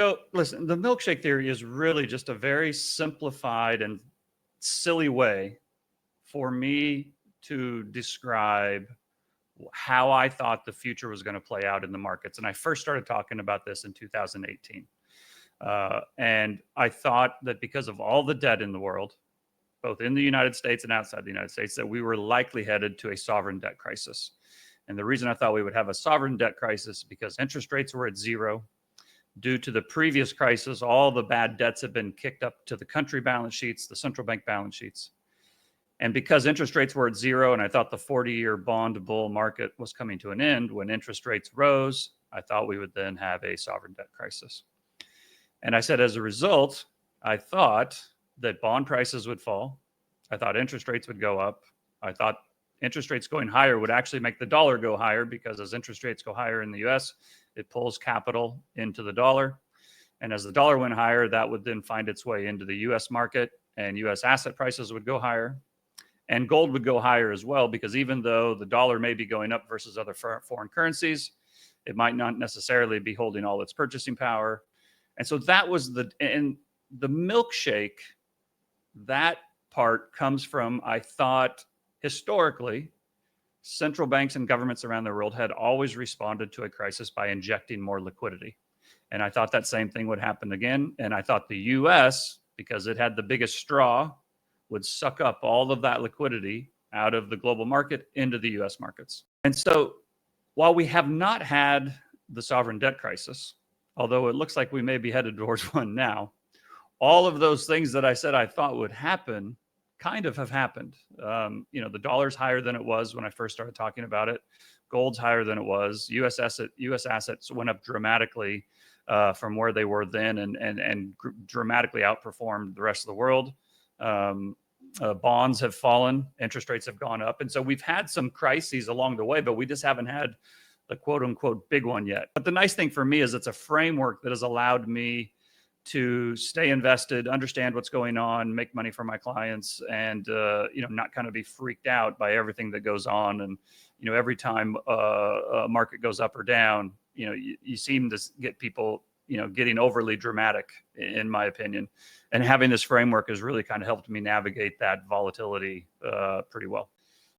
So listen, the milkshake theory is really just a very simplified and silly way for me to describe how I thought the future was going to play out in the markets. And I first started talking about this in 2018. And I thought that because of all the debt in the world, both in the United States and outside the United States, that we were likely headed to a sovereign debt crisis. And the reason I thought we would have a sovereign debt crisis because interest rates were at zero. Due to the previous crisis, all the bad debts have been kicked up to the country balance sheets, the central bank balance sheets. And because interest rates were at zero, and I thought the 40-year bond bull market was coming to an end, when interest rates rose, I thought we would then have a sovereign debt crisis. And I said, as a result, I thought that bond prices would fall. I thought interest rates would go up. I thought interest rates going higher would actually make the dollar go higher because as interest rates go higher in the US, it pulls capital into the dollar. And as the dollar went higher, that would then find its way into the US market and US asset prices would go higher. And gold would go higher as well, because even though the dollar may be going up versus other foreign currencies, it might not necessarily be holding all its purchasing power. And so that was the milkshake, that part comes from, I thought, historically, central banks and governments around the world had always responded to a crisis by injecting more liquidity. And I thought that same thing would happen again. And I thought the US, because it had the biggest straw, would suck up all of that liquidity out of the global market into the US markets. And so while we have not had the sovereign debt crisis, although it looks like we may be headed towards one now, all of those things that I said I thought would happen kind of have happened. The dollar's higher than it was when I first started talking about it. Gold's higher than it was. US assets went up dramatically from where they were then and dramatically outperformed the rest of the world. Bonds have fallen, interest rates have gone up. And so we've had some crises along the way, but we just haven't had the quote unquote big one yet. But the nice thing for me is it's a framework that has allowed me to stay invested, understand what's going on, make money for my clients, and not kind of be freaked out by everything that goes on. And every time a market goes up or down, you seem to get people getting overly dramatic, in my opinion. And having this framework has really kind of helped me navigate that volatility pretty well.